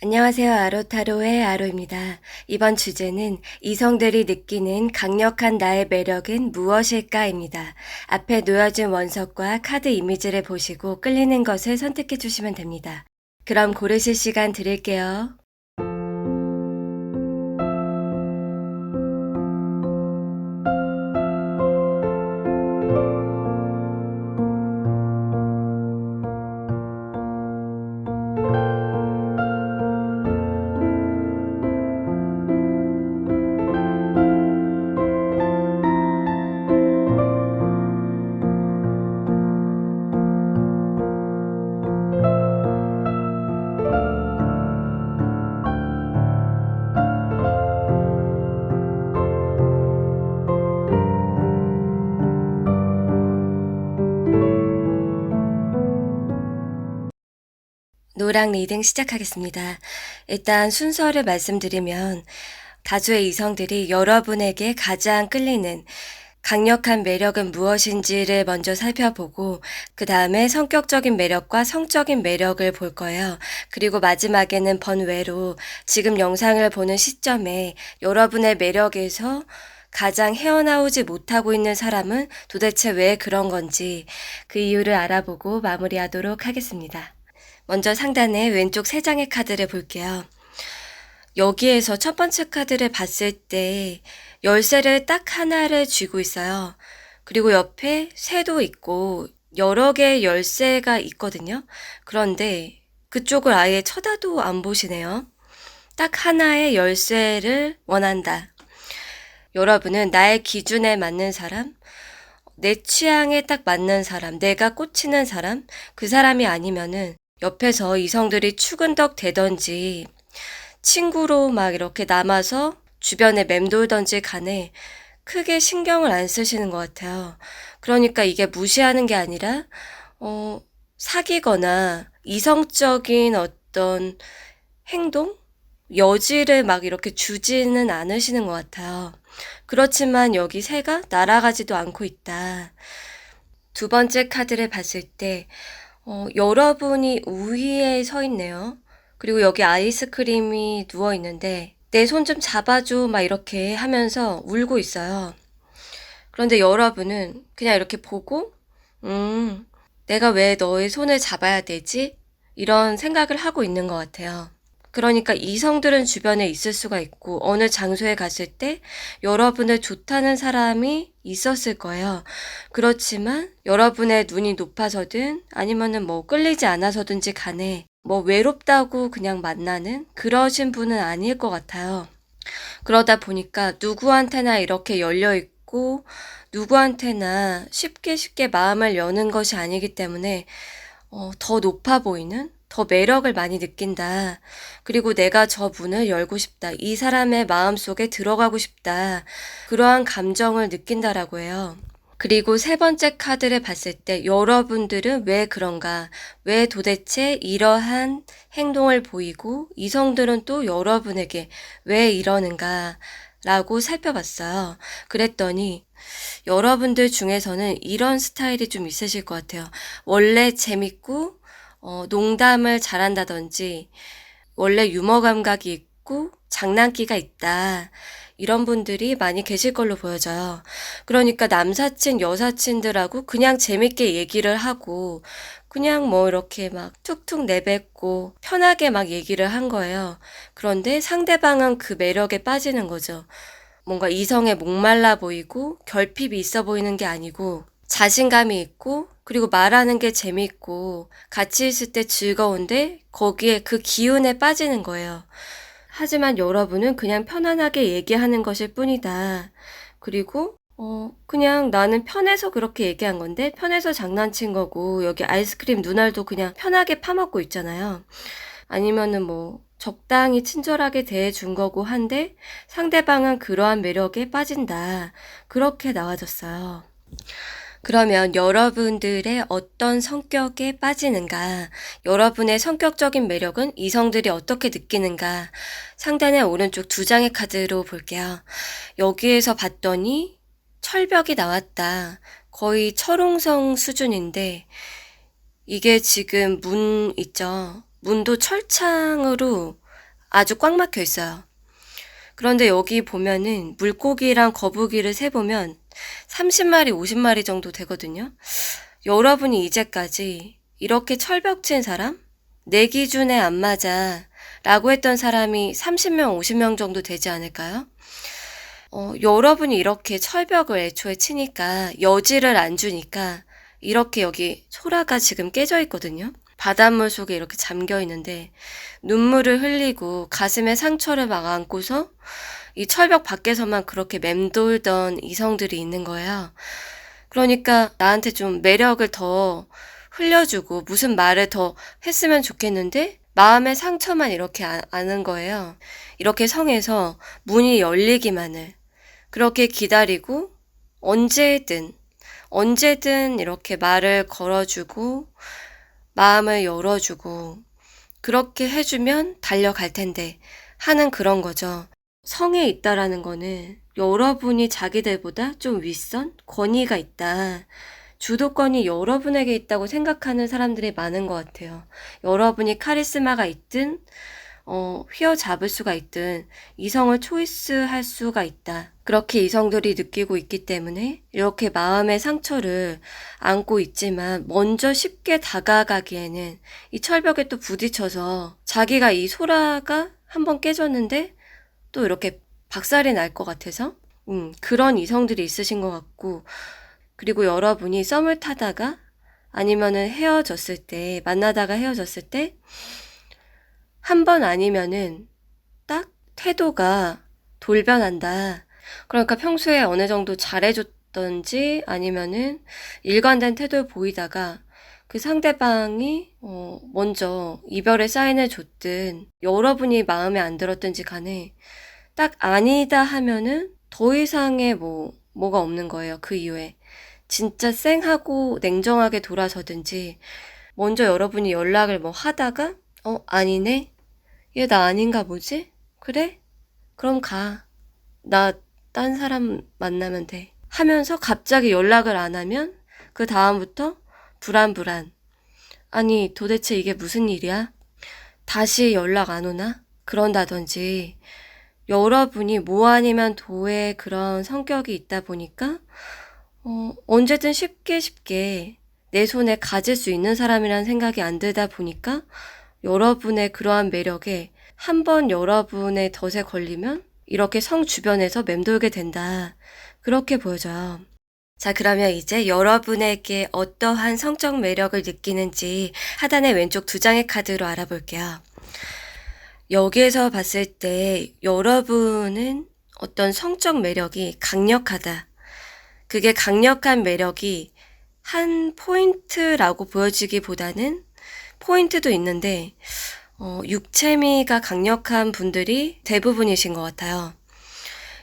안녕하세요. 아로타로의 아로입니다. 이번 주제는 이성들이 느끼는 강력한 나의 매력은 무엇일까입니다. 앞에 놓여진 원석과 카드 이미지를 보시고 끌리는 것을 선택해 주시면 됩니다. 그럼 고르실 시간 드릴게요. 노랑 리딩 시작하겠습니다. 일단 순서를 말씀드리면 다수의 이성들이 여러분에게 가장 끌리는 강력한 매력은 무엇인지를 먼저 살펴보고 그 다음에 성격적인 매력과 성적인 매력을 볼 거예요. 그리고 마지막에는 번외로 지금 영상을 보는 시점에 여러분의 매력에서 가장 헤어나오지 못하고 있는 사람은 도대체 왜 그런 건지 그 이유를 알아보고 마무리하도록 하겠습니다. 먼저 상단에 왼쪽 3장의 카드를 볼게요. 여기에서 첫 번째 카드를 봤을 때 열쇠를 딱 하나를 쥐고 있어요. 그리고 옆에 새도 있고 여러 개의 열쇠가 있거든요. 그런데 그쪽을 아예 쳐다도 안 보시네요. 딱 하나의 열쇠를 원한다. 여러분은 나의 기준에 맞는 사람, 내 취향에 딱 맞는 사람, 내가 꽂히는 사람, 그 사람이 아니면은 옆에서 이성들이 추근덕 대던지 친구로 막 이렇게 남아서 주변에 맴돌던지 간에 크게 신경을 안 쓰시는 것 같아요. 그러니까 이게 무시하는 게 아니라 사귀거나 이성적인 어떤 행동? 여지를 막 이렇게 주지는 않으시는 것 같아요. 그렇지만 여기 새가 날아가지도 않고 있다. 두 번째 카드를 봤을 때 여러분이 우위에 서 있네요. 그리고 여기 아이스크림이 누워 있는데 내 손 좀 잡아줘 막 이렇게 하면서 울고 있어요. 그런데 여러분은 그냥 이렇게 보고 내가 왜 너의 손을 잡아야 되지? 이런 생각을 하고 있는 것 같아요. 그러니까 이성들은 주변에 있을 수가 있고 어느 장소에 갔을 때 여러분을 좋다는 사람이 있었을 거예요. 그렇지만 여러분의 눈이 높아서든 아니면은 뭐 끌리지 않아서든지 간에 뭐 외롭다고 그냥 만나는 그러신 분은 아닐 것 같아요. 그러다 보니까 누구한테나 이렇게 열려 있고 누구한테나 쉽게 마음을 여는 것이 아니기 때문에 더 높아 보이는, 더 매력을 많이 느낀다. 그리고 내가 저 문을 열고 싶다. 이 사람의 마음속에 들어가고 싶다. 그러한 감정을 느낀다라고 해요. 그리고 세 번째 카드를 봤을 때 여러분들은 왜 그런가? 왜 도대체 이러한 행동을 보이고 이성들은 또 여러분에게 왜 이러는가? 라고 살펴봤어요. 그랬더니 여러분들 중에서는 이런 스타일이 좀 있으실 것 같아요. 원래 재밌고 농담을 잘한다든지 원래 유머 감각이 있고 장난기가 있다. 이런 분들이 많이 계실 걸로 보여져요. 그러니까 남사친, 여사친들하고 그냥 재밌게 얘기를 하고 그냥 뭐 이렇게 막 툭툭 내뱉고 편하게 막 얘기를 한 거예요. 그런데 상대방은 그 매력에 빠지는 거죠. 뭔가 이성에 목말라 보이고 결핍이 있어 보이는 게 아니고 자신감이 있고 그리고 말하는 게 재밌고 같이 있을 때 즐거운데 거기에 그 기운에 빠지는 거예요. 하지만 여러분은 그냥 편안하게 얘기하는 것일 뿐이다. 그리고 그냥 나는 편해서 그렇게 얘기한 건데 편해서 장난친 거고 여기 아이스크림 눈알도 그냥 편하게 파먹고 있잖아요. 아니면은 뭐 적당히 친절하게 대해준 거고 한데 상대방은 그러한 매력에 빠진다. 그렇게 나와졌어요. 그러면 여러분들의 어떤 성격에 빠지는가, 여러분의 성격적인 매력은 이성들이 어떻게 느끼는가, 상단의 오른쪽 2장의 카드로 볼게요. 여기에서 봤더니 철벽이 나왔다. 거의 철옹성 수준인데 이게 지금 문 있죠. 문도 철창으로 아주 꽉 막혀 있어요. 그런데 여기 보면은 물고기랑 거북이를 세보면 30마리, 50마리 정도 되거든요. 여러분이 이제까지 이렇게 철벽친 사람? 내 기준에 안 맞아 라고 했던 사람이 30명, 50명 정도 되지 않을까요? 여러분이 이렇게 철벽을 애초에 치니까 여지를 안 주니까 이렇게 여기 소라가 지금 깨져 있거든요. 바닷물 속에 이렇게 잠겨 있는데 눈물을 흘리고 가슴에 상처를 막 안고서 이 철벽 밖에서만 그렇게 맴돌던 이성들이 있는 거예요. 그러니까 나한테 좀 매력을 더 흘려주고 무슨 말을 더 했으면 좋겠는데 마음의 상처만 이렇게 아는 거예요. 이렇게 성에서 문이 열리기만을 그렇게 기다리고 언제든 이렇게 말을 걸어주고 마음을 열어주고 그렇게 해주면 달려갈 텐데 하는 그런 거죠. 성에 있다라는 거는 여러분이 자기들보다 좀 윗선? 권위가 있다. 주도권이 여러분에게 있다고 생각하는 사람들이 많은 것 같아요. 여러분이 카리스마가 있든 휘어잡을 수가 있든 이성을 초이스할 수가 있다. 그렇게 이성들이 느끼고 있기 때문에 이렇게 마음의 상처를 안고 있지만 먼저 쉽게 다가가기에는 이 철벽에 또 부딪혀서 자기가 이 소라가 한번 깨졌는데 또 이렇게 박살이 날 것 같아서 그런 이성들이 있으신 것 같고 그리고 여러분이 썸을 타다가 아니면은 만나다가 헤어졌을 때 한 번 아니면은 딱 태도가 돌변한다. 그러니까 평소에 어느 정도 잘해줬던지 아니면은 일관된 태도를 보이다가 그 상대방이 먼저 이별의 사인을 줬든 여러분이 마음에 안 들었든지 간에 딱 아니다 하면은 더 이상의 뭐가 없는 거예요. 그 이후에. 진짜 쌩하고 냉정하게 돌아서든지 먼저 여러분이 연락을 하다가 아니네? 얘 나 아닌가 보지? 그래? 그럼 가. 나 딴 사람 만나면 돼. 하면서 갑자기 연락을 안 하면 그 다음부터 불안. 아니 도대체 이게 무슨 일이야? 다시 연락 안 오나? 그런다든지 여러분이 뭐 아니면 도의 그런 성격이 있다 보니까 언제든 쉽게 내 손에 가질 수 있는 사람이라는 생각이 안 들다 보니까 여러분의 그러한 매력에 한번 여러분의 덫에 걸리면 이렇게 성 주변에서 맴돌게 된다. 그렇게 보여져요. 자, 그러면 이제 여러분에게 어떠한 성적 매력을 느끼는지 하단의 왼쪽 2장의 카드로 알아볼게요. 여기에서 봤을 때 여러분은 어떤 성적 매력이 강력하다. 그게 강력한 매력이 한 포인트라고 보여지기보다는 포인트도 있는데 육체미가 강력한 분들이 대부분이신 것 같아요.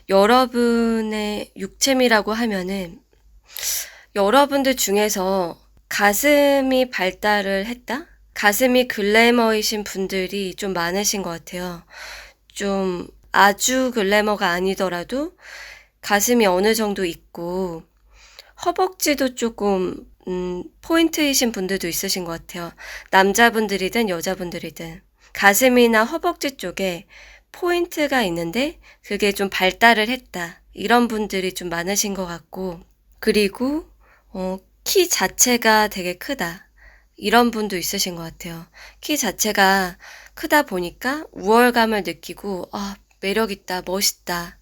여러분의 육체미라고 하면은 여러분들 중에서 가슴이 발달을 했다? 가슴이 글래머이신 분들이 좀 많으신 것 같아요. 좀 아주 글래머가 아니더라도 가슴이 어느 정도 있고 허벅지도 조금 포인트이신 분들도 있으신 것 같아요. 남자분들이든 여자분들이든 가슴이나 허벅지 쪽에 포인트가 있는데 그게 좀 발달을 했다. 이런 분들이 좀 많으신 것 같고 그리고 키 자체가 되게 크다. 이런 분도 있으신 것 같아요. 키 자체가 크다 보니까 우월감을 느끼고 매력 있다, 멋있다.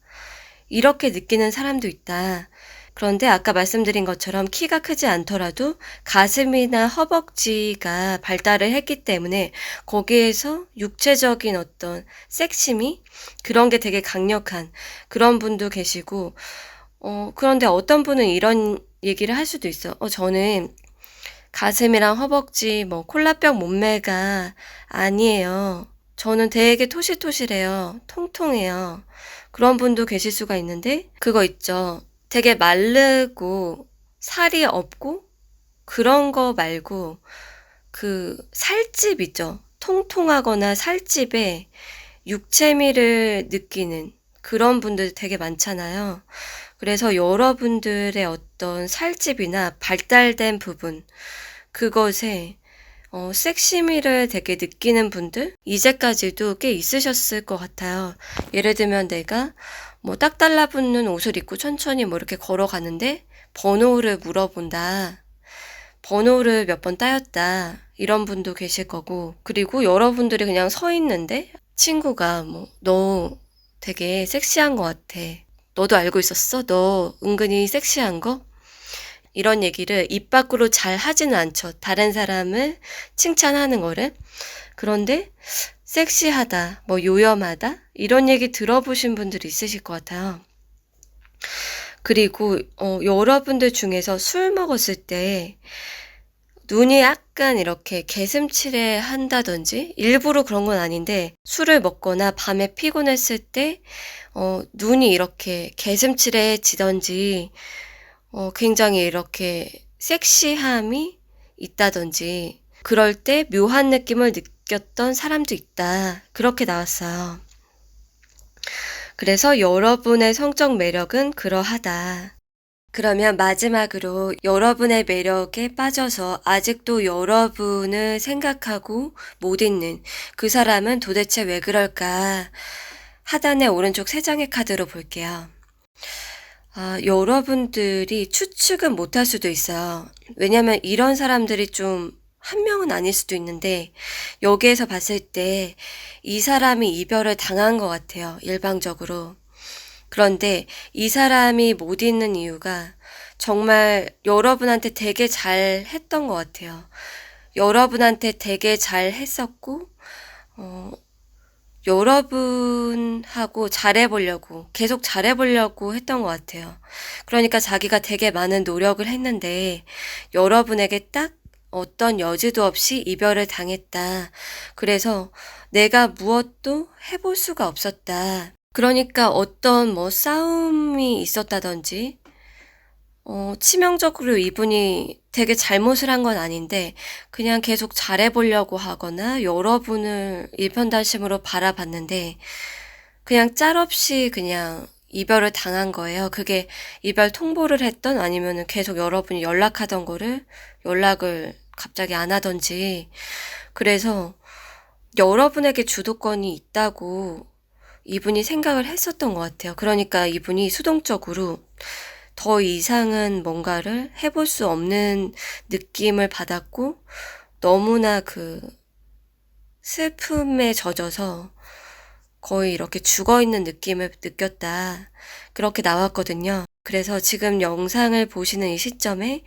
이렇게 느끼는 사람도 있다. 그런데 아까 말씀드린 것처럼 키가 크지 않더라도 가슴이나 허벅지가 발달을 했기 때문에 거기에서 육체적인 어떤 섹시미? 그런 게 되게 강력한 그런 분도 계시고 그런데 어떤 분은 이런 얘기를 할 수도 있어. 저는 가슴이랑 허벅지 콜라병 몸매가 아니에요. 저는 되게 토실토실해요. 통통해요. 그런 분도 계실 수가 있는데 그거 있죠. 되게 마르고 살이 없고 그런 거 말고 그 살집 있죠. 통통하거나 살집에 육체미를 느끼는 그런 분들 되게 많잖아요. 그래서 여러분들의 어떤 살집이나 발달된 부분 그것에 섹시미를 되게 느끼는 분들 이제까지도 꽤 있으셨을 것 같아요. 예를 들면 내가 뭐 딱 달라붙는 옷을 입고 천천히 뭐 이렇게 걸어가는데 번호를 물어본다. 번호를 몇 번 따였다. 이런 분도 계실 거고, 그리고 여러분들이 그냥 서 있는데 친구가 뭐 너 되게 섹시한 것 같아. 너도 알고 있었어? 너 은근히 섹시한 거? 이런 얘기를 입 밖으로 잘 하지는 않죠. 다른 사람을 칭찬하는 거를. 그런데 섹시하다, 뭐 요염하다 이런 얘기 들어보신 분들이 있으실 것 같아요. 그리고 여러분들 중에서 술 먹었을 때 눈이 약간 이렇게 개슴츠레 한다든지, 일부러 그런 건 아닌데 술을 먹거나 밤에 피곤했을 때 눈이 이렇게 개슴츠레지던지 굉장히 이렇게 섹시함이 있다든지, 그럴 때 묘한 느낌을 느꼈던 사람도 있다. 그렇게 나왔어요. 그래서 여러분의 성적 매력은 그러하다. 그러면 마지막으로 여러분의 매력에 빠져서 아직도 여러분을 생각하고 못 있는 그 사람은 도대체 왜 그럴까? 하단의 오른쪽 3장의 카드로 볼게요. 여러분들이 추측은 못할 수도 있어요. 왜냐면 이런 사람들이 좀 한 명은 아닐 수도 있는데, 여기에서 봤을 때 이 사람이 이별을 당한 것 같아요. 일방적으로. 그런데 이 사람이 못 있는 이유가 정말 여러분한테 되게 잘 했던 것 같아요. 여러분한테 되게 잘 했었고, 여러분하고 잘해보려고, 계속 잘해보려고 했던 것 같아요. 그러니까 자기가 되게 많은 노력을 했는데 여러분에게 딱 어떤 여지도 없이 이별을 당했다. 그래서 내가 무엇도 해볼 수가 없었다. 그러니까 어떤 뭐 싸움이 있었다든지, 치명적으로 이분이 되게 잘못을 한 건 아닌데 그냥 계속 잘해보려고 하거나 여러분을 일편단심으로 바라봤는데 그냥 짤없이 그냥 이별을 당한 거예요. 그게 이별 통보를 했던, 아니면은 계속 여러분이 연락하던 거를 연락을 갑자기 안 하던지. 그래서 여러분에게 주도권이 있다고 이분이 생각을 했었던 것 같아요. 그러니까 이분이 수동적으로 더 이상은 뭔가를 해볼 수 없는 느낌을 받았고, 너무나 그 슬픔에 젖어서 거의 이렇게 죽어있는 느낌을 느꼈다. 그렇게 나왔거든요. 그래서 지금 영상을 보시는 이 시점에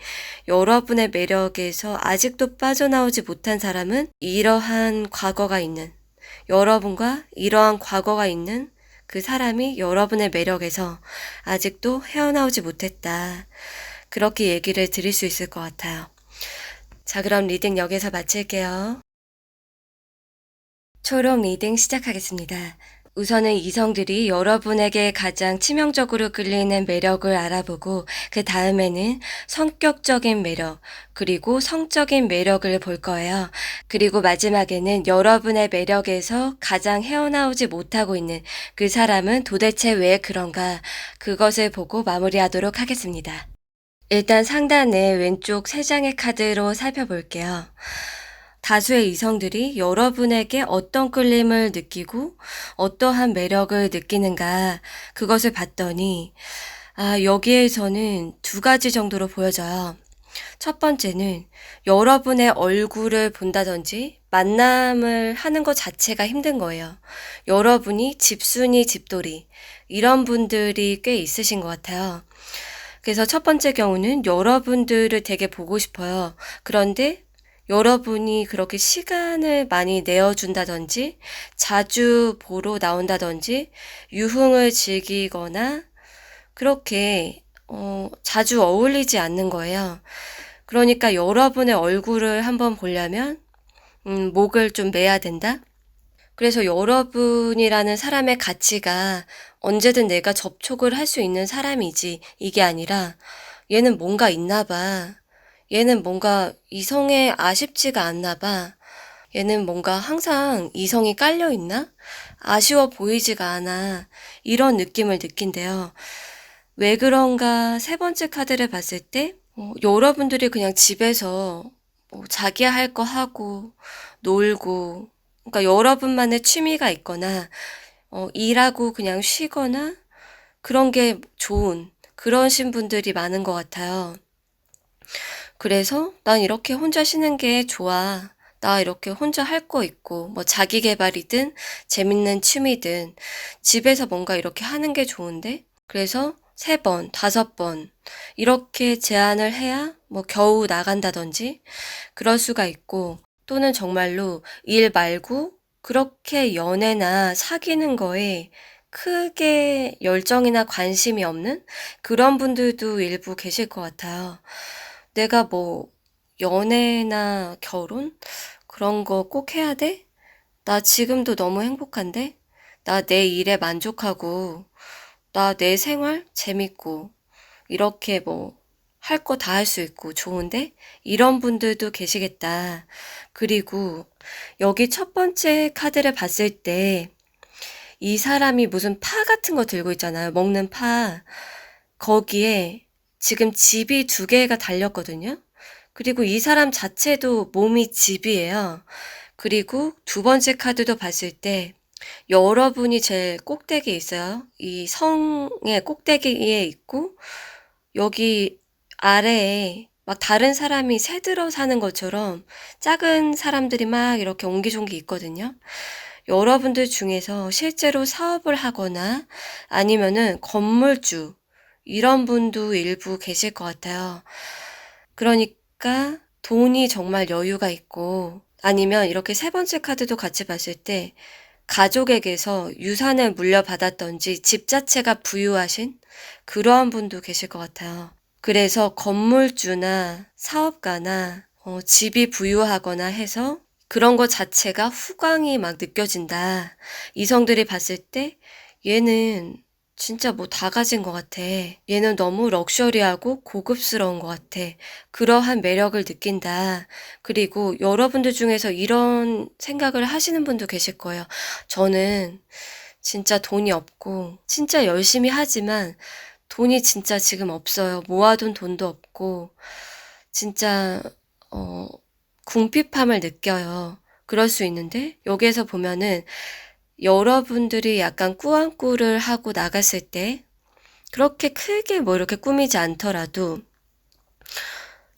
여러분의 매력에서 아직도 빠져나오지 못한 사람은 이러한 과거가 있는, 여러분과 이러한 과거가 있는 그 사람이 여러분의 매력에서 아직도 헤어나오지 못했다. 그렇게 얘기를 드릴 수 있을 것 같아요. 자, 그럼 리딩 여기서 마칠게요. 초록 리딩 시작하겠습니다. 우선은 이성들이 여러분에게 가장 치명적으로 끌리는 매력을 알아보고, 그 다음에는 성격적인 매력, 그리고 성적인 매력을 볼 거예요. 그리고 마지막에는 여러분의 매력에서 가장 헤어나오지 못하고 있는 그 사람은 도대체 왜 그런가, 그것을 보고 마무리하도록 하겠습니다. 일단 상단의 왼쪽 3장의 카드로 살펴볼게요. 다수의 이성들이 여러분에게 어떤 끌림을 느끼고 어떠한 매력을 느끼는가, 그것을 봤더니 여기에서는 2가지 정도로 보여져요. 첫 번째는 여러분의 얼굴을 본다든지 만남을 하는 것 자체가 힘든 거예요. 여러분이 집순이 집돌이, 이런 분들이 꽤 있으신 것 같아요. 그래서 첫 번째 경우는 여러분들을 되게 보고 싶어요. 그런데 여러분이 그렇게 시간을 많이 내어준다든지 자주 보러 나온다든지 유흥을 즐기거나 그렇게 자주 어울리지 않는 거예요. 그러니까 여러분의 얼굴을 한번 보려면 목을 좀 매야 된다. 그래서 여러분이라는 사람의 가치가 언제든 내가 접촉을 할 수 있는 사람이지, 이게 아니라 얘는 뭔가 있나 봐, 얘는 뭔가 이성에 아쉽지가 않나 봐, 얘는 뭔가 항상 이성이 깔려 있나? 아쉬워 보이지가 않아. 이런 느낌을 느낀대요. 왜 그런가 3번째 카드를 봤을 때 여러분들이 그냥 집에서 뭐 자기야 할 거 하고 놀고, 그러니까 여러분만의 취미가 있거나 일하고 그냥 쉬거나 그런 게 좋은 그러신 분들이 많은 것 같아요. 그래서 난 이렇게 혼자 쉬는 게 좋아. 나 이렇게 혼자 할 거 있고, 뭐 자기 개발이든 재밌는 취미든 집에서 뭔가 이렇게 하는 게 좋은데, 그래서 3번, 5번 이렇게 제안을 해야 뭐 겨우 나간다든지 그럴 수가 있고, 또는 정말로 일 말고 그렇게 연애나 사귀는 거에 크게 열정이나 관심이 없는 그런 분들도 일부 계실 것 같아요. 내가 뭐 연애나 결혼 그런 거 꼭 해야 돼? 나 지금도 너무 행복한데? 나 내 일에 만족하고, 나 내 생활 재밌고, 이렇게 뭐 할 거 다 할 수 있고 좋은데? 이런 분들도 계시겠다. 그리고 여기 첫 번째 카드를 봤을 때 이 사람이 무슨 파 같은 거 들고 있잖아요. 먹는 파. 거기에 지금 집이 2개가 달렸거든요. 그리고 이 사람 자체도 몸이 집이에요. 그리고 2번째 카드도 봤을 때 여러분이 제일 꼭대기에 있어요. 이 성의 꼭대기에 있고 여기 아래에 막 다른 사람이 새들어 사는 것처럼 작은 사람들이 막 이렇게 옹기종기 있거든요. 여러분들 중에서 실제로 사업을 하거나 아니면은 건물주 이런 분도 일부 계실 것 같아요. 그러니까 돈이 정말 여유가 있고 아니면 이렇게 3번째 카드도 같이 봤을 때 가족에게서 유산을 물려받았던지 집 자체가 부유하신 그러한 분도 계실 것 같아요. 그래서 건물주나 사업가나 집이 부유하거나 해서 그런 것 자체가 후광이 막 느껴진다. 이성들이 봤을 때 얘는 진짜 뭐 다 가진 것 같아. 얘는 너무 럭셔리하고 고급스러운 것 같아. 그러한 매력을 느낀다. 그리고 여러분들 중에서 이런 생각을 하시는 분도 계실 거예요. 저는 진짜 돈이 없고, 진짜 열심히 하지만 돈이 진짜 지금 없어요. 모아둔 돈도 없고, 진짜, 어, 궁핍함을 느껴요. 그럴 수 있는데, 여기에서 보면은 여러분들이 약간 꾸안꾸를 하고 나갔을 때, 그렇게 크게 뭐 이렇게 꾸미지 않더라도,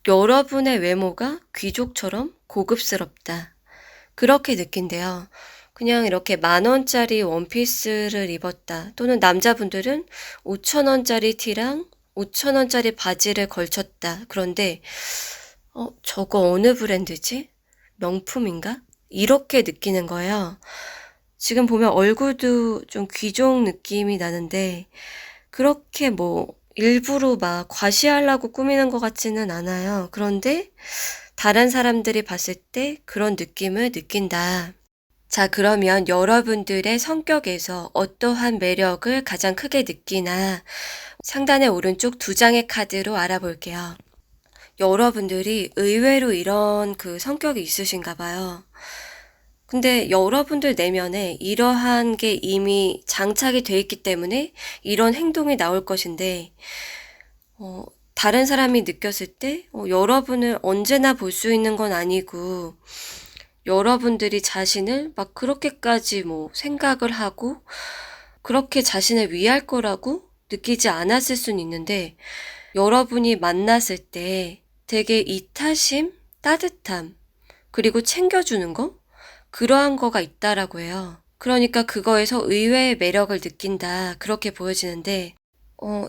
여러분의 외모가 귀족처럼 고급스럽다. 그렇게 느낀대요. 그냥 이렇게 10,000원짜리 원피스를 입었다. 또는 남자분들은 5,000원짜리 티랑 5,000원짜리 바지를 걸쳤다. 그런데 저거 어느 브랜드지? 명품인가? 이렇게 느끼는 거예요. 지금 보면 얼굴도 좀 귀족 느낌이 나는데 그렇게 뭐 일부러 막 과시하려고 꾸미는 것 같지는 않아요. 그런데 다른 사람들이 봤을 때 그런 느낌을 느낀다. 자, 그러면 여러분들의 성격에서 어떠한 매력을 가장 크게 느끼나 상단의 오른쪽 2장의 카드로 알아볼게요. 여러분들이 의외로 이런 그 성격이 있으신가 봐요. 근데 여러분들 내면에 이러한 게 이미 장착이 돼 있기 때문에 이런 행동이 나올 것인데, 다른 사람이 느꼈을 때, 여러분을 언제나 볼 수 있는 건 아니고, 여러분들이 자신을 막 그렇게까지 뭐 생각을 하고, 그렇게 자신을 위할 거라고 느끼지 않았을 수는 있는데, 여러분이 만났을 때 되게 이타심, 따뜻함, 그리고 챙겨주는 거? 그러한 거가 있다라고 해요. 그러니까 그거에서 의외의 매력을 느낀다. 그렇게 보여지는데,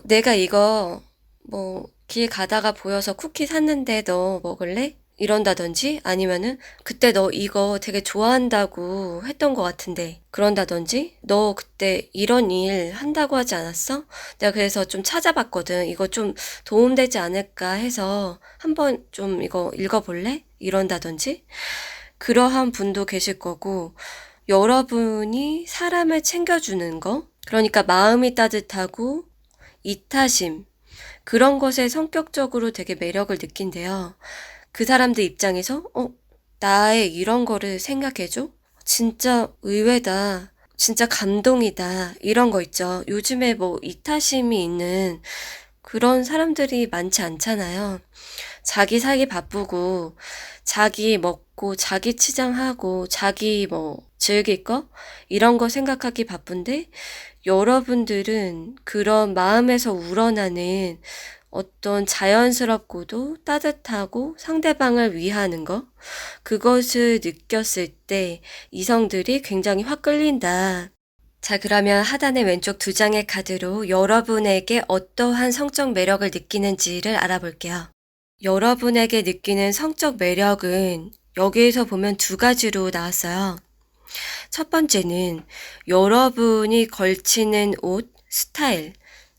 내가 이거 뭐 길 가다가 보여서 쿠키 샀는데 너 먹을래? 이런다든지 아니면은 그때 너 이거 되게 좋아한다고 했던 것 같은데 그런다든지 너 그때 이런 일 한다고 하지 않았어? 내가 그래서 좀 찾아봤거든. 이거 좀 도움되지 않을까 해서 한번 좀 이거 읽어볼래? 이런다든지 그러한 분도 계실 거고 여러분이 사람을 챙겨주는 거 그러니까 마음이 따뜻하고 이타심 그런 것에 성격적으로 되게 매력을 느낀대요. 그 사람들 입장에서 나의 이런 거를 생각해줘? 진짜 의외다. 진짜 감동이다. 이런 거 있죠. 요즘에 뭐 이타심이 있는 그런 사람들이 많지 않잖아요. 자기 살기 바쁘고, 자기 먹고, 자기 치장하고, 자기 뭐, 즐길 거? 이런 거 생각하기 바쁜데, 여러분들은 그런 마음에서 우러나는 어떤 자연스럽고도 따뜻하고 상대방을 위하는 거, 그것을 느꼈을 때 이성들이 굉장히 확 끌린다. 자, 그러면 하단의 왼쪽 두 장의 카드로 여러분에게 어떠한 성적 매력을 느끼는지를 알아볼게요. 여러분에게 느끼는 성적 매력은 여기에서 보면 두 가지로 나왔어요. 첫 번째는 여러분이 걸치는 옷, 스타일,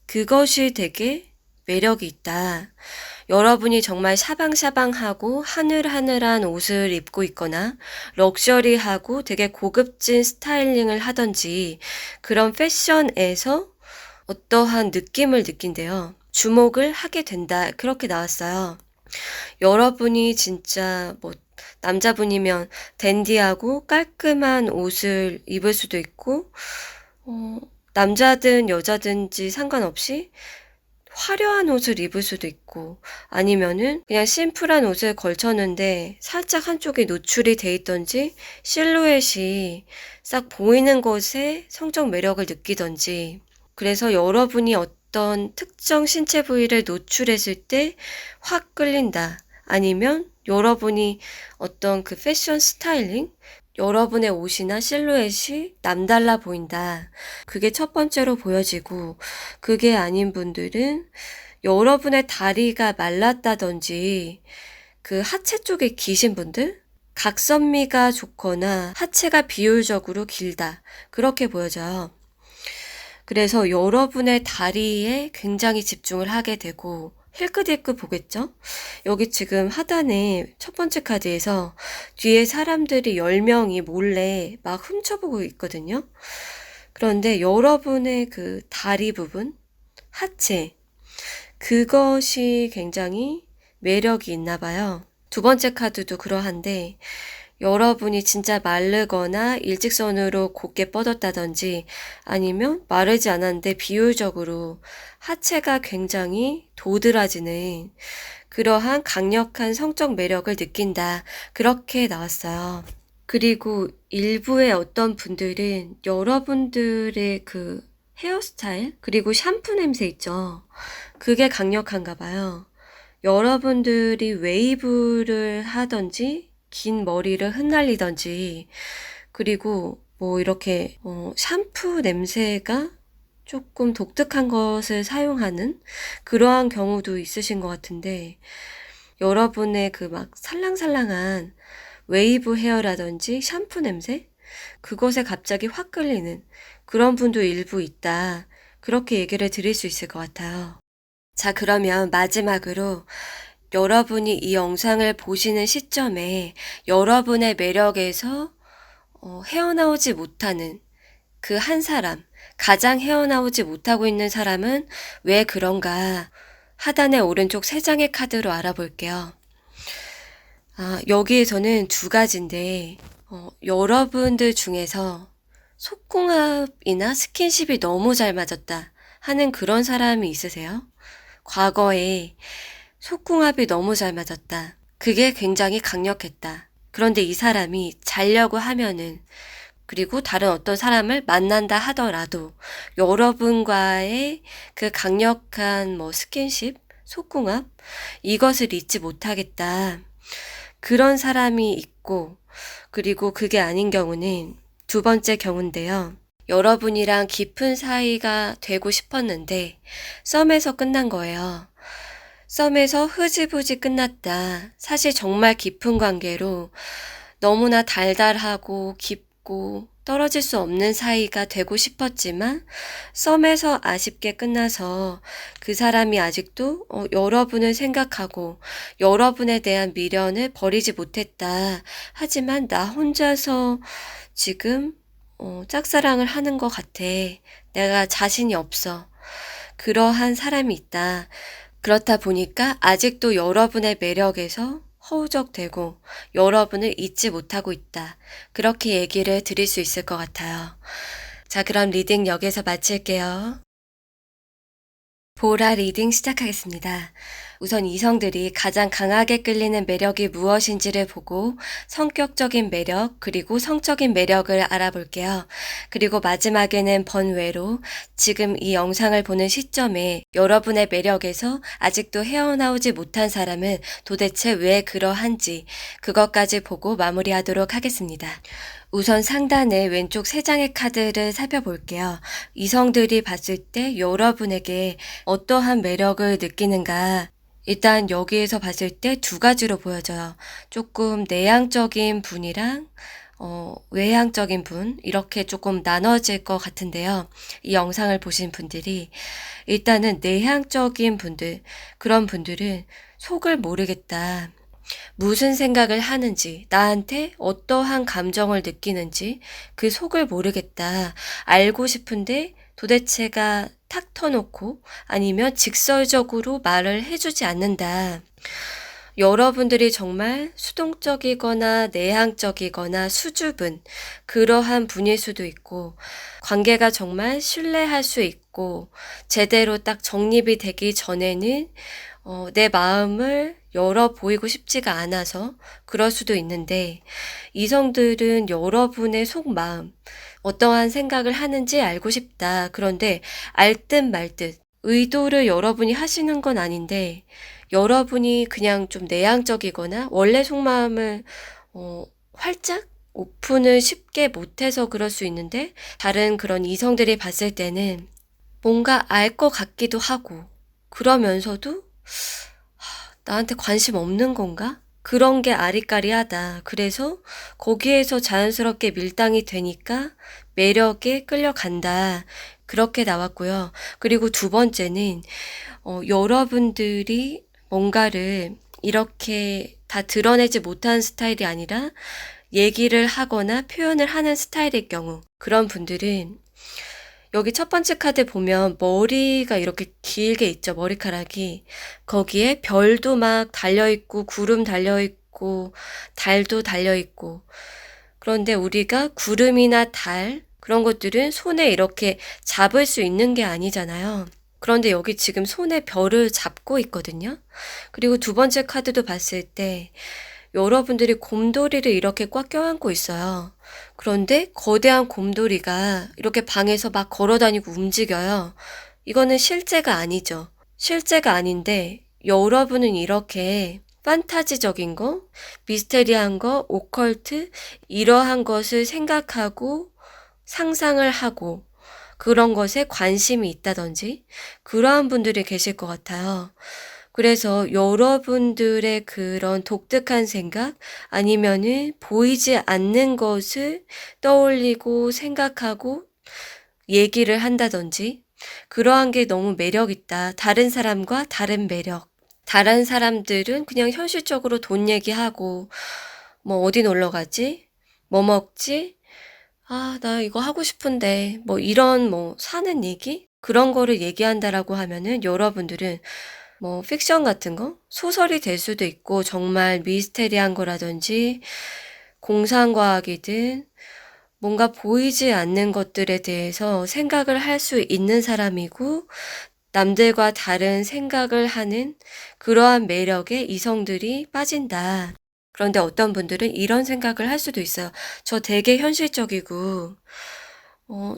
그것이 되게 매력이 있다. 여러분이 정말 샤방샤방하고 하늘하늘한 옷을 입고 있거나 럭셔리하고 되게 고급진 스타일링을 하던지 그런 패션에서 어떠한 느낌을 느낀대요. 주목을 하게 된다. 그렇게 나왔어요. 여러분이 진짜 뭐 남자분이면 댄디하고 깔끔한 옷을 입을 수도 있고 남자든 여자든지 상관없이 화려한 옷을 입을 수도 있고 아니면은 그냥 심플한 옷을 걸쳤는데 살짝 한쪽이 노출이 돼 있던지 실루엣이 싹 보이는 것에 성적 매력을 느끼던지 그래서 여러분이 어떤 특정 신체 부위를 노출했을 때 확 끌린다. 아니면 여러분이 어떤 그 패션 스타일링 여러분의 옷이나 실루엣이 남달라 보인다. 그게 첫 번째로 보여지고 그게 아닌 분들은 여러분의 다리가 말랐다든지 그 하체 쪽에 기신 분들 각선미가 좋거나 하체가 비율적으로 길다. 그렇게 보여져요. 그래서 여러분의 다리에 굉장히 집중을 하게 되고 힐끗힐끗 보겠죠? 여기 지금 하단에 첫 번째 카드에서 뒤에 사람들이 10명이 몰래 막 훔쳐보고 있거든요. 그런데 여러분의 그 다리 부분, 하체, 그것이 굉장히 매력이 있나 봐요. 두 번째 카드도 그러한데 여러분이 진짜 마르거나 일직선으로 곧게 뻗었다든지 아니면 마르지 않았는데 비율적으로 하체가 굉장히 도드라지는 그러한 강력한 성적 매력을 느낀다. 그렇게 나왔어요. 그리고 일부의 어떤 분들은 여러분들의 그 헤어스타일 그리고 샴푸 냄새 있죠. 그게 강력한가 봐요. 여러분들이 웨이브를 하던지 긴 머리를 흩날리던지 그리고 뭐 이렇게 샴푸 냄새가 조금 독특한 것을 사용하는 그러한 경우도 있으신 것 같은데 여러분의 그 막 살랑살랑한 웨이브 헤어라든지 샴푸 냄새 그것에 갑자기 확 끌리는 그런 분도 일부 있다. 그렇게 얘기를 드릴 수 있을 것 같아요. 자, 그러면 마지막으로 여러분이 이 영상을 보시는 시점에 여러분의 매력에서 헤어나오지 못하는 그 한 사람, 가장 헤어나오지 못하고 있는 사람은 왜 그런가? 하단의 오른쪽 세 장의 카드로 알아볼게요. 여기에서는 두 가지인데 여러분들 중에서 속궁합이나 스킨십이 너무 잘 맞았다 하는 그런 사람이 있으세요? 과거에 속궁합이 너무 잘 맞았다. 그게 굉장히 강력했다. 그런데 이 사람이 자려고 하면은 그리고 다른 어떤 사람을 만난다 하더라도 여러분과의 그 강력한 뭐 스킨십, 속궁합 이것을 잊지 못하겠다. 그런 사람이 있고 그리고 그게 아닌 경우는 두 번째 경우인데요. 여러분이랑 깊은 사이가 되고 싶었는데 썸에서 끝난 거예요. 썸에서 흐지부지 끝났다. 사실 정말 깊은 관계로 너무나 달달하고 깊고 떨어질 수 없는 사이가 되고 싶었지만 썸에서 아쉽게 끝나서 그 사람이 아직도 여러분을 생각하고 여러분에 대한 미련을 버리지 못했다. 하지만 나 혼자서 지금 짝사랑을 하는 것 같아. 내가 자신이 없어. 그러한 사람이 있다. 그렇다 보니까 아직도 여러분의 매력에서 허우적대고 여러분을 잊지 못하고 있다. 그렇게 얘기를 드릴 수 있을 것 같아요. 자, 그럼 리딩 여기서 마칠게요. 보라 리딩 시작하겠습니다. 우선 이성들이 가장 강하게 끌리는 매력이 무엇인지를 보고 성격적인 매력, 그리고 성적인 매력을 알아볼게요. 그리고 마지막에는 번외로 지금 이 영상을 보는 시점에 여러분의 매력에서 아직도 헤어나오지 못한 사람은 도대체 왜 그러한지 그것까지 보고 마무리하도록 하겠습니다. 우선 상단의 왼쪽 3장의 카드를 살펴볼게요. 이성들이 봤을 때 여러분에게 어떠한 매력을 느끼는가. 일단 여기에서 봤을 때 2가지로 보여져요. 조금 내향적인 분이랑 외향적인 분, 이렇게 조금 나눠질 것 같은데요. 이 영상을 보신 분들이 일단은 내향적인 분들, 그런 분들은 속을 모르겠다. 무슨 생각을 하는지, 나한테 어떠한 감정을 느끼는지 그 속을 모르겠다. 알고 싶은데 도대체가 탁 터놓고 아니면 직설적으로 말을 해주지 않는다. 여러분들이 정말 수동적이거나 내향적이거나 수줍은 그러한 분일 수도 있고, 관계가 정말 신뢰할 수 있고 제대로 딱 정립이 되기 전에는 내 마음을 열어 보이고 싶지가 않아서 그럴 수도 있는데, 이성들은 여러분의 속마음, 어떠한 생각을 하는지 알고 싶다. 그런데 알 듯 말 듯 의도를 여러분이 하시는 건 아닌데, 여러분이 그냥 좀 내향적이거나 원래 속마음을 활짝 오픈을 쉽게 못해서 그럴 수 있는데, 다른 그런 이성들이 봤을 때는 뭔가 알 것 같기도 하고 그러면서도 나한테 관심 없는 건가? 그런 게 아리까리하다. 그래서 거기에서 자연스럽게 밀당이 되니까 매력에 끌려간다. 그렇게 나왔고요. 그리고 2번째는 여러분들이 뭔가를 이렇게 다 드러내지 못한 스타일이 아니라 얘기를 하거나 표현을 하는 스타일일 경우, 그런 분들은 여기 첫 번째 카드 보면 머리가 이렇게 길게 있죠. 머리카락이. 거기에 별도 막 달려있고 구름 달려있고 달도 달려있고. 그런데 우리가 구름이나 달 그런 것들은 손에 이렇게 잡을 수 있는 게 아니잖아요. 그런데 여기 지금 손에 별을 잡고 있거든요. 그리고 2번째 카드도 봤을 때 여러분들이 곰돌이를 이렇게 꽉 껴안고 있어요. 그런데 거대한 곰돌이가 이렇게 방에서 막 걸어다니고 움직여요. 이거는 실제가 아니죠. 실제가 아닌데 여러분은 이렇게 판타지적인 거, 미스테리한 거, 오컬트 이러한 것을 생각하고 상상을 하고 그런 것에 관심이 있다든지 그러한 분들이 계실 것 같아요. 그래서 여러분들의 그런 독특한 생각 아니면은 보이지 않는 것을 떠올리고 생각하고 얘기를 한다든지 그러한 게 너무 매력 있다. 다른 사람과 다른 매력. 다른 사람들은 그냥 현실적으로 돈 얘기하고 뭐 어디 놀러 가지? 뭐 먹지? 아, 나 이거 하고 싶은데 뭐 이런 뭐 사는 얘기? 그런 거를 얘기한다라고 하면은 여러분들은 뭐 픽션 같은 거? 소설이 될 수도 있고 정말 미스테리한 거라든지 공상과학이든 뭔가 보이지 않는 것들에 대해서 생각을 할 수 있는 사람이고 남들과 다른 생각을 하는 그러한 매력에 이성들이 빠진다. 그런데 어떤 분들은 이런 생각을 할 수도 있어요. 저 되게 현실적이고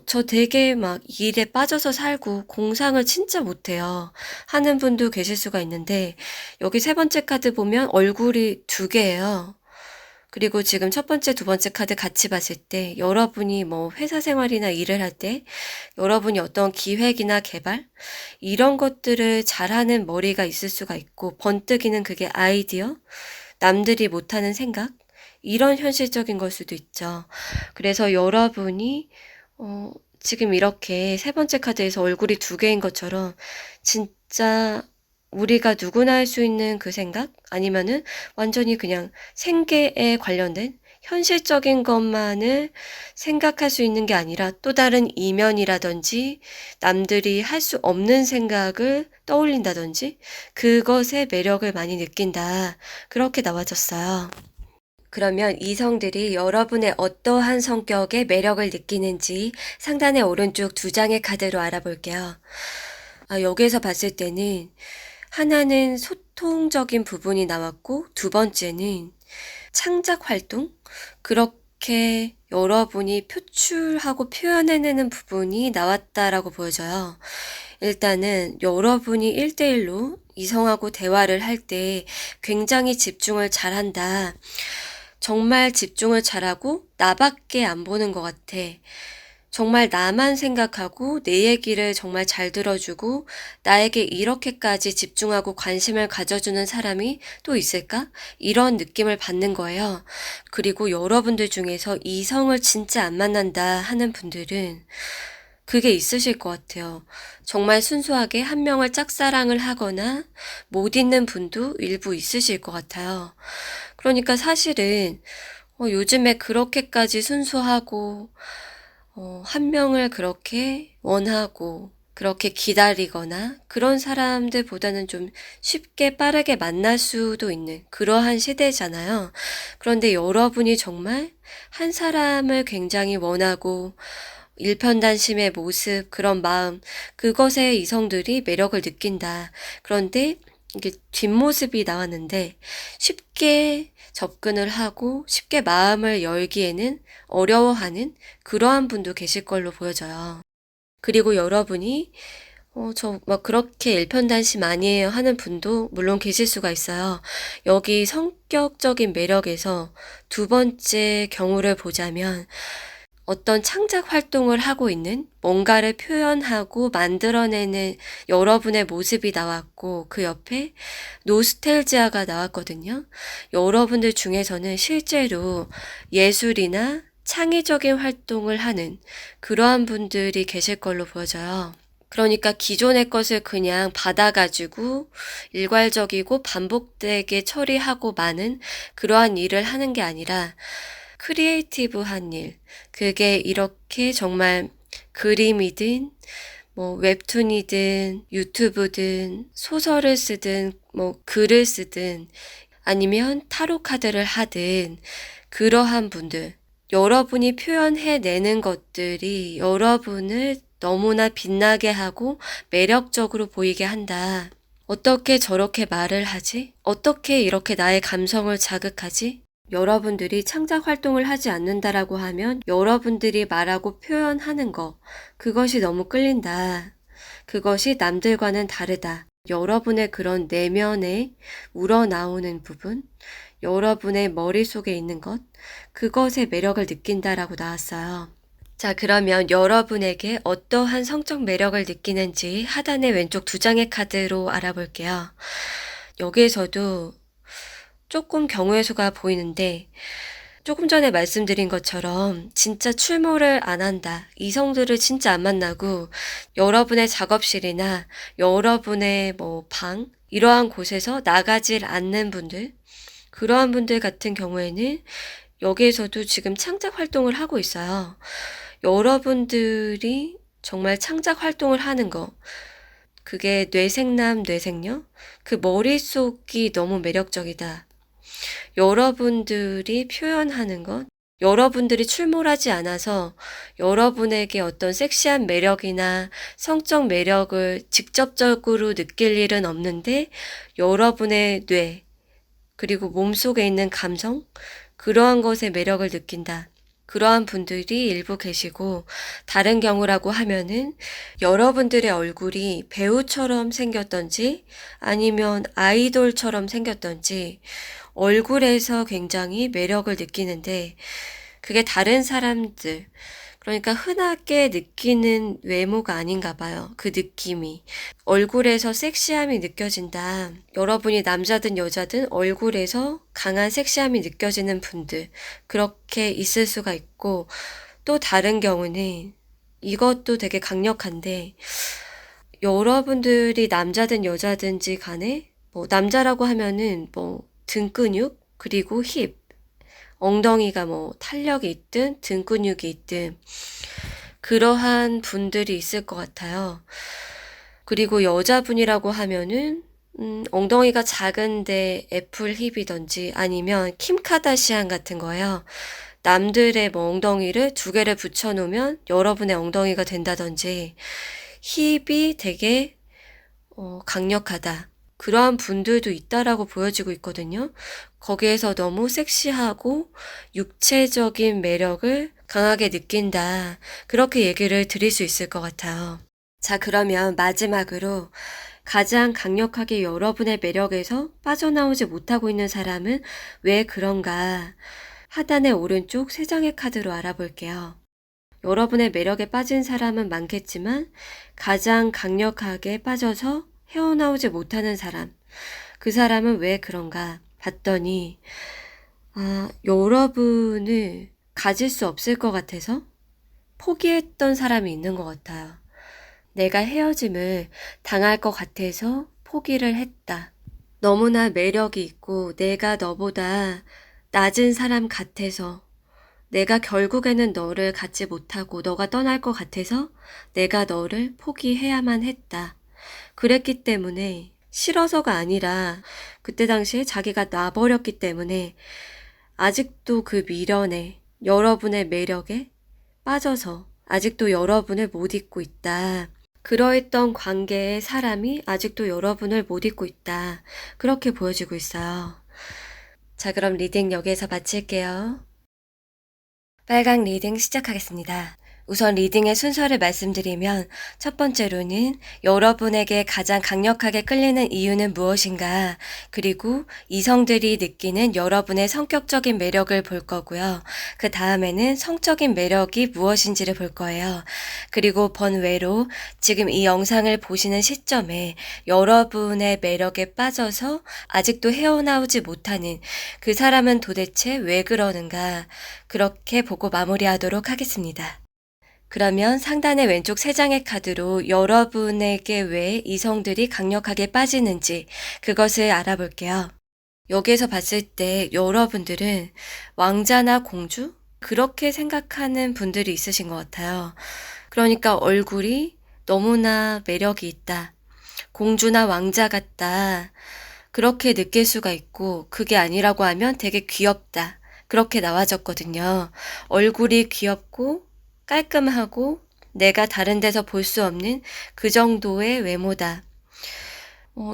저 되게 막 일에 빠져서 살고 공상을 진짜 못해요. 하는 분도 계실 수가 있는데, 여기 3번째 카드 보면 얼굴이 2개예요. 그리고 지금 첫 번째, 2번째 카드 같이 봤을 때 여러분이 뭐 회사 생활이나 일을 할 때 여러분이 어떤 기획이나 개발 이런 것들을 잘하는 머리가 있을 수가 있고, 번뜩이는 그게 아이디어, 남들이 못하는 생각 이런 현실적인 걸 수도 있죠. 그래서 여러분이 지금 이렇게 3번째 카드에서 얼굴이 2개인 것처럼 진짜 우리가 누구나 할 수 있는 그 생각? 아니면은 완전히 그냥 생계에 관련된 현실적인 것만을 생각할 수 있는 게 아니라 또 다른 이면이라든지 남들이 할 수 없는 생각을 떠올린다든지 그것의 매력을 많이 느낀다. 그렇게 나와졌어요. 그러면 이성들이 여러분의 어떠한 성격의 매력을 느끼는지 상단의 오른쪽 2장의 카드로 알아볼게요. 여기에서 봤을 때는 하나는 소통적인 부분이 나왔고, 두 번째는 창작 활동? 그렇게 여러분이 표출하고 표현해내는 부분이 나왔다라고 보여져요. 일단은 여러분이 1대1로 이성하고 대화를 할 때 굉장히 집중을 잘한다. 정말 집중을 잘하고 나밖에 안 보는 것 같아. 정말 나만 생각하고 내 얘기를 정말 잘 들어주고 나에게 이렇게까지 집중하고 관심을 가져주는 사람이 또 있을까? 이런 느낌을 받는 거예요. 그리고 여러분들 중에서 이성을 진짜 안 만난다 하는 분들은 그게 있으실 것 같아요. 정말 순수하게 한 명을 짝사랑을 하거나 못 있는 분도 일부 있으실 것 같아요. 그러니까 사실은 요즘에 그렇게까지 순수하고 한 명을 그렇게 원하고 그렇게 기다리거나 그런 사람들보다는 좀 쉽게 빠르게 만날 수도 있는 그러한 시대잖아요. 그런데 여러분이 정말 한 사람을 굉장히 원하고 일편단심의 모습, 그런 마음, 그것에 이성들이 매력을 느낀다. 그런데 이게 뒷모습이 나왔는데 쉽게 접근을 하고 쉽게 마음을 열기에는 어려워하는 그러한 분도 계실 걸로 보여져요. 그리고 여러분이 저 막 그렇게 일편단심 아니에요 하는 분도 물론 계실 수가 있어요. 여기 성격적인 매력에서 두 번째 경우를 보자면 어떤 창작 활동을 하고 있는 뭔가를 표현하고 만들어내는 여러분의 모습이 나왔고 그 옆에 노스텔지아가 나왔거든요. 여러분들 중에서는 실제로 예술이나 창의적인 활동을 하는 그러한 분들이 계실 걸로 보여져요. 그러니까 기존의 것을 그냥 받아가지고 일괄적이고 반복되게 처리하고 마는 그러한 일을 하는 게 아니라 크리에이티브한 일, 그게 이렇게 정말 그림이든 뭐 웹툰이든 유튜브든 소설을 쓰든 뭐 글을 쓰든 아니면 타로 카드를 하든 그러한 분들, 여러분이 표현해내는 것들이 여러분을 너무나 빛나게 하고 매력적으로 보이게 한다. 어떻게 저렇게 말을 하지? 어떻게 이렇게 나의 감성을 자극하지? 여러분들이 창작 활동을 하지 않는다라고 하면 여러분들이 말하고 표현하는 거, 그것이 너무 끌린다. 그것이 남들과는 다르다. 여러분의 그런 내면에 우러나오는 부분, 여러분의 머릿속에 있는 것, 그것의 매력을 느낀다라고 나왔어요. 자, 그러면 여러분에게 어떠한 성적 매력을 느끼는지 하단의 왼쪽 두 장의 카드로 알아볼게요. 여기에서도 조금 경우의 수가 보이는데 조금 전에 말씀드린 것처럼 진짜 출몰을 안 한다. 이성들을 진짜 안 만나고 여러분의 작업실이나 여러분의 뭐 방 이러한 곳에서 나가질 않는 분들, 그러한 분들 같은 경우에는 여기에서도 지금 창작 활동을 하고 있어요. 여러분들이 정말 창작 활동을 하는 거, 그게 뇌생남, 뇌생녀? 그 머릿속이 너무 매력적이다. 여러분들이 표현하는 것, 여러분들이 출몰하지 않아서 여러분에게 어떤 섹시한 매력이나 성적 매력을 직접적으로 느낄 일은 없는데 여러분의 뇌, 그리고 몸속에 있는 감성, 그러한 것에 매력을 느낀다. 그러한 분들이 일부 계시고, 다른 경우라고 하면은 여러분들의 얼굴이 배우처럼 생겼던지 아니면 아이돌처럼 생겼던지 얼굴에서 굉장히 매력을 느끼는데 그게 다른 사람들, 그러니까 흔하게 느끼는 외모가 아닌가 봐요. 그 느낌이. 얼굴에서 섹시함이 느껴진다. 여러분이 남자든 여자든 얼굴에서 강한 섹시함이 느껴지는 분들, 그렇게 있을 수가 있고, 또 다른 경우는 이것도 되게 강력한데 여러분들이 남자든 여자든지 간에 뭐 남자라고 하면은 뭐 등 근육 그리고 힙, 엉덩이가 뭐 탄력이 있든 등 근육이 있든 그러한 분들이 있을 것 같아요. 그리고 여자분이라고 하면은 엉덩이가 작은데 애플 힙이던지 아니면 킴 카다시안 같은 거예요. 남들의 뭐 엉덩이를 두 개를 붙여놓으면 여러분의 엉덩이가 된다던지 힙이 되게 강력하다. 그러한 분들도 있다라고 보여지고 있거든요. 거기에서 너무 섹시하고 육체적인 매력을 강하게 느낀다. 그렇게 얘기를 드릴 수 있을 것 같아요. 자, 그러면 마지막으로 가장 강력하게 여러분의 매력에서 빠져나오지 못하고 있는 사람은 왜 그런가? 하단의 오른쪽 세 장의 카드로 알아볼게요. 여러분의 매력에 빠진 사람은 많겠지만 가장 강력하게 빠져서 헤어나오지 못하는 사람. 그 사람은 왜 그런가? 봤더니 여러분을 가질 수 없을 것 같아서 포기했던 사람이 있는 것 같아요. 내가 헤어짐을 당할 것 같아서 포기를 했다. 너무나 매력이 있고 내가 너보다 낮은 사람 같아서 내가 결국에는 너를 갖지 못하고 너가 떠날 것 같아서 내가 너를 포기해야만 했다. 그랬기 때문에 싫어서가 아니라 그때 당시에 자기가 놔버렸기 때문에 아직도 그 미련에 여러분의 매력에 빠져서 아직도 여러분을 못 잊고 있다. 그러했던 관계의 사람이 아직도 여러분을 못 잊고 있다. 그렇게 보여지고 있어요. 자, 그럼 리딩 여기에서 마칠게요. 빨강 리딩 시작하겠습니다. 우선 리딩의 순서를 말씀드리면 첫 번째로는 여러분에게 가장 강력하게 끌리는 이유는 무엇인가, 그리고 이성들이 느끼는 여러분의 성격적인 매력을 볼 거고요. 그 다음에는 성적인 매력이 무엇인지를 볼 거예요. 그리고 번외로 지금 이 영상을 보시는 시점에 여러분의 매력에 빠져서 아직도 헤어나오지 못하는 그 사람은 도대체 왜 그러는가, 그렇게 보고 마무리하도록 하겠습니다. 그러면 상단의 왼쪽 세 장의 카드로 여러분에게 왜 이성들이 강력하게 빠지는지 그것을 알아볼게요. 여기에서 봤을 때 여러분들은 왕자나 공주? 그렇게 생각하는 분들이 있으신 것 같아요. 그러니까 얼굴이 너무나 매력이 있다. 공주나 왕자 같다. 그렇게 느낄 수가 있고, 그게 아니라고 하면 되게 귀엽다. 그렇게 나와졌거든요. 얼굴이 귀엽고 깔끔하고 내가 다른 데서 볼 수 없는 그 정도의 외모다.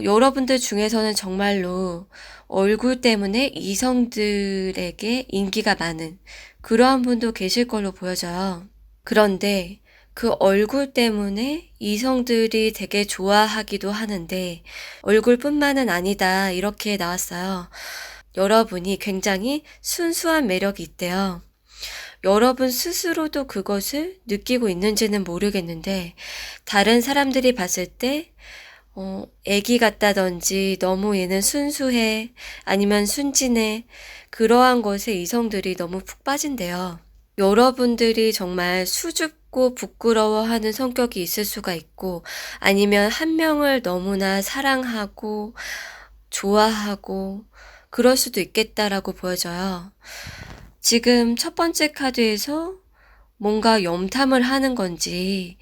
여러분들 중에서는 정말로 얼굴 때문에 이성들에게 인기가 많은 그러한 분도 계실 걸로 보여져요. 그런데 그 얼굴 때문에 이성들이 되게 좋아하기도 하는데 얼굴뿐만은 아니다, 이렇게 나왔어요. 여러분이 굉장히 순수한 매력이 있대요. 여러분 스스로도 그것을 느끼고 있는지는 모르겠는데 다른 사람들이 봤을 때 애기 같다든지 너무 얘는 순수해, 아니면 순진해, 그러한 것에 이성들이 너무 푹 빠진대요. 여러분들이 정말 수줍고 부끄러워하는 성격이 있을 수가 있고, 아니면 한 명을 너무나 사랑하고 좋아하고 그럴 수도 있겠다라고 보여져요. 지금 첫 번째 카드에서 뭔가 염탐을 하는 건지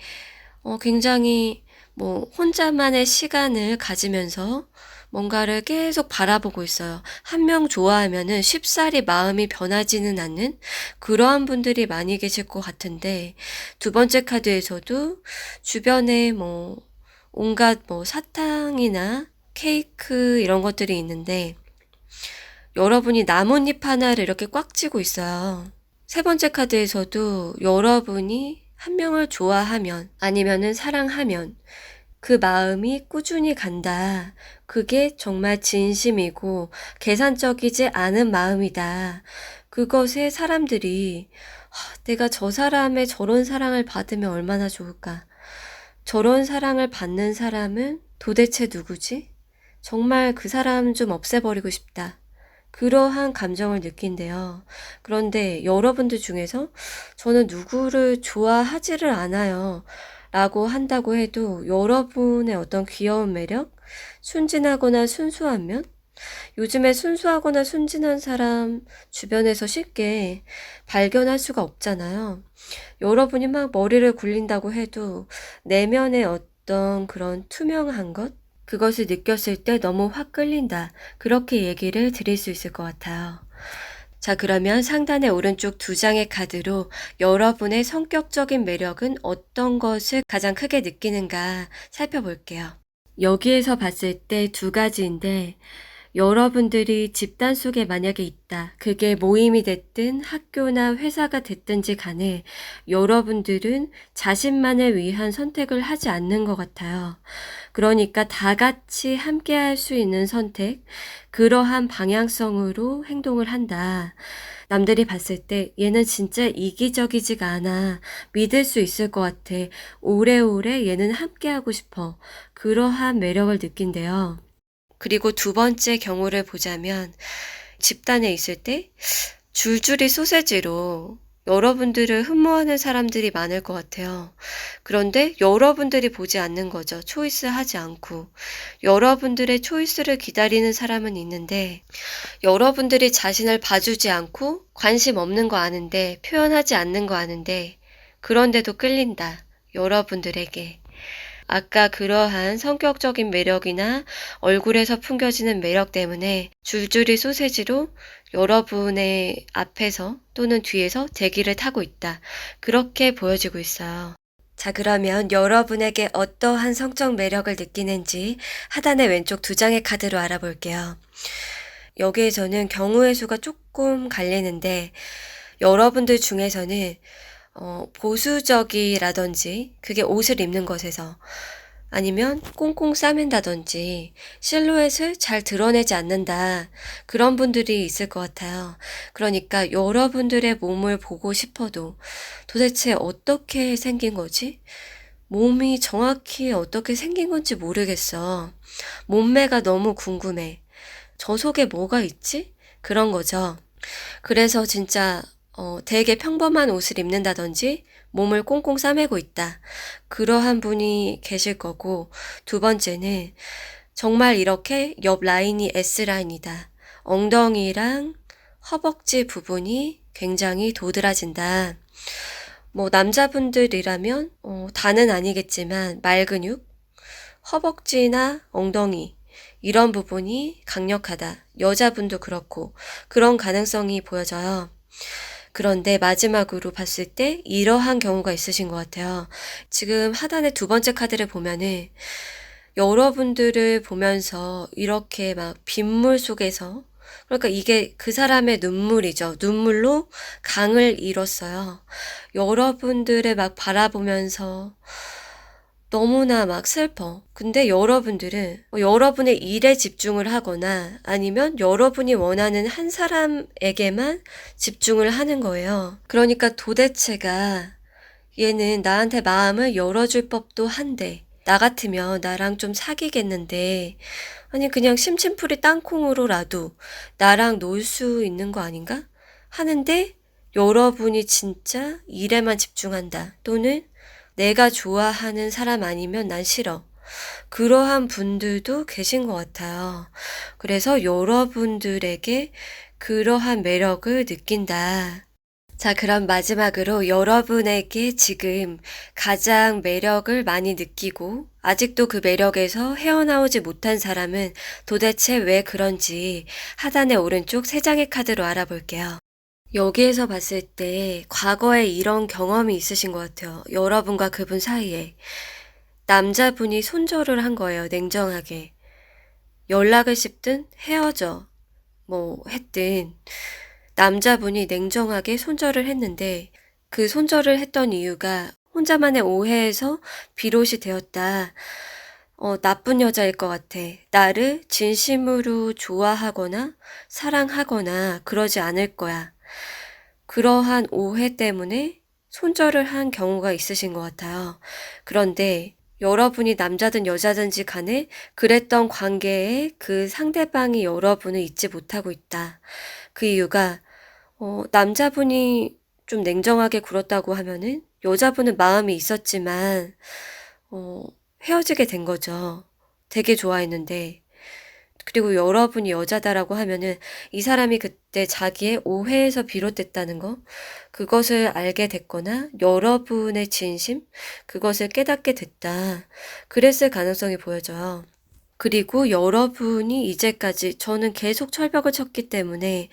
굉장히 혼자만의 시간을 가지면서 뭔가를 계속 바라보고 있어요. 한 명 좋아하면은 쉽사리 마음이 변하지는 않는 그러한 분들이 많이 계실 것 같은데, 두 번째 카드에서도 주변에 온갖 사탕이나 케이크 이런 것들이 있는데 여러분이 나뭇잎 하나를 이렇게 꽉 쥐고 있어요. 세 번째 카드에서도 여러분이 한 명을 좋아하면 아니면은 사랑하면 그 마음이 꾸준히 간다. 그게 정말 진심이고 계산적이지 않은 마음이다. 그것에 사람들이 내가 저 사람의 저런 사랑을 받으면 얼마나 좋을까? 저런 사랑을 받는 사람은 도대체 누구지? 정말 그 사람 좀 없애버리고 싶다. 그러한 감정을 느낀대요. 그런데 여러분들 중에서 저는 누구를 좋아하지를 않아요 라고 한다고 해도 여러분의 어떤 귀여운 매력, 순진하거나 순수한 면, 요즘에 순수하거나 순진한 사람 주변에서 쉽게 발견할 수가 없잖아요. 여러분이 막 머리를 굴린다고 해도 내면의 어떤 그런 투명한 것, 그것을 느꼈을 때 너무 확 끌린다. 그렇게 얘기를 드릴 수 있을 것 같아요. 자, 그러면 상단의 오른쪽 두 장의 카드로 여러분의 성격적인 매력은 어떤 것을 가장 크게 느끼는가 살펴볼게요. 여기에서 봤을 때 두 가지인데, 여러분들이 집단 속에 만약에 있다. 그게 모임이 됐든 학교나 회사가 됐든지 간에 여러분들은 자신만을 위한 선택을 하지 않는 것 같아요. 그러니까 다 같이 함께 할 수 있는 선택, 그러한 방향성으로 행동을 한다. 남들이 봤을 때 얘는 진짜 이기적이지가 않아. 믿을 수 있을 것 같아. 오래오래 얘는 함께 하고 싶어. 그러한 매력을 느낀대요. 그리고 두 번째 경우를 보자면 집단에 있을 때 줄줄이 소세지로 여러분들을 흠모하는 사람들이 많을 것 같아요. 그런데 여러분들이 보지 않는 거죠. 초이스하지 않고. 여러분들의 초이스를 기다리는 사람은 있는데 여러분들이 자신을 봐주지 않고 관심 없는 거 아는데 표현하지 않는 거 아는데 그런데도 끌린다. 여러분들에게. 아까 그러한 성격적인 매력이나 얼굴에서 풍겨지는 매력 때문에 줄줄이 소세지로 여러분의 앞에서 또는 뒤에서 대기를 타고 있다. 그렇게 보여지고 있어요. 자, 그러면 여러분에게 어떠한 성적 매력을 느끼는지 하단의 왼쪽 두 장의 카드로 알아볼게요. 여기에서는 경우의 수가 조금 갈리는데 여러분들 중에서는 보수적이라든지 그게 옷을 입는 것에서 아니면 꽁꽁 싸맨다든지 실루엣을 잘 드러내지 않는다. 그런 분들이 있을 것 같아요. 그러니까 여러분들의 몸을 보고 싶어도 도대체 어떻게 생긴 거지? 몸이 정확히 어떻게 생긴 건지 모르겠어. 몸매가 너무 궁금해. 저 속에 뭐가 있지? 그런 거죠. 그래서 진짜 되게 평범한 옷을 입는다든지 몸을 꽁꽁 싸매고 있다. 그러한 분이 계실 거고, 두 번째는 정말 이렇게 옆 라인이 S라인이다. 엉덩이랑 허벅지 부분이 굉장히 도드라진다. 뭐 남자분들이라면 다는 아니겠지만 말근육, 허벅지나 엉덩이 이런 부분이 강력하다. 여자분도 그렇고 그런 가능성이 보여져요. 그런데 마지막으로 봤을 때 이러한 경우가 있으신 것 같아요. 지금 하단의 두 번째 카드를 보면은 여러분들을 보면서 이렇게 막 빗물 속에서 그러니까 이게 그 사람의 눈물이죠. 눈물로 강을 잃었어요. 여러분들을 막 바라보면서 너무나 막 슬퍼. 근데 여러분들은 여러분의 일에 집중을 하거나 아니면 여러분이 원하는 한 사람에게만 집중을 하는 거예요. 그러니까 도대체가 얘는 나한테 마음을 열어줄 법도 한데 나 같으면 나랑 좀 사귀겠는데 아니 그냥 심심풀이 땅콩으로라도 나랑 놀 수 있는 거 아닌가? 하는데 여러분이 진짜 일에만 집중한다. 또는 내가 좋아하는 사람 아니면 난 싫어. 그러한 분들도 계신 것 같아요. 그래서 여러분들에게 그러한 매력을 느낀다. 자, 그럼 마지막으로 여러분에게 지금 가장 매력을 많이 느끼고 아직도 그 매력에서 헤어나오지 못한 사람은 도대체 왜 그런지 하단의 오른쪽 세 장의 카드로 알아볼게요. 여기에서 봤을 때 과거에 이런 경험이 있으신 것 같아요. 여러분과 그분 사이에. 남자분이 손절을 한 거예요. 냉정하게. 연락을 씹든 헤어져. 뭐 했든 남자분이 냉정하게 손절을 했는데 그 손절을 했던 이유가 혼자만의 오해에서 비롯이 되었다. 나쁜 여자일 것 같아. 나를 진심으로 좋아하거나 사랑하거나 그러지 않을 거야. 그러한 오해 때문에 손절을 한 경우가 있으신 것 같아요. 그런데 여러분이 남자든 여자든지 간에 그랬던 관계에 그 상대방이 여러분을 잊지 못하고 있다. 그 이유가 남자분이 좀 냉정하게 굴었다고 하면은 여자분은 마음이 있었지만 헤어지게 된 거죠. 되게 좋아했는데. 그리고 여러분이 여자다라고 하면은 이 사람이 그때 자기의 오해에서 비롯됐다는 거, 그것을 알게 됐거나 여러분의 진심, 그것을 깨닫게 됐다. 그랬을 가능성이 보여져요. 그리고 여러분이 이제까지 저는 계속 철벽을 쳤기 때문에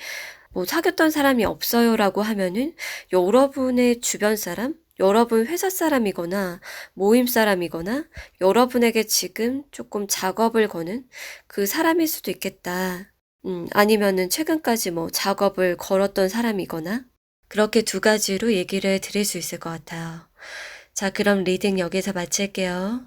뭐 사귀었던 사람이 없어요라고 하면은 여러분의 주변 사람, 여러분 회사 사람이거나 모임 사람이거나 여러분에게 지금 조금 작업을 거는 그 사람일 수도 있겠다. 아니면은 최근까지 뭐 작업을 걸었던 사람이거나 그렇게 두 가지로 얘기를 드릴 수 있을 것 같아요. 자, 그럼 리딩 여기서 마칠게요.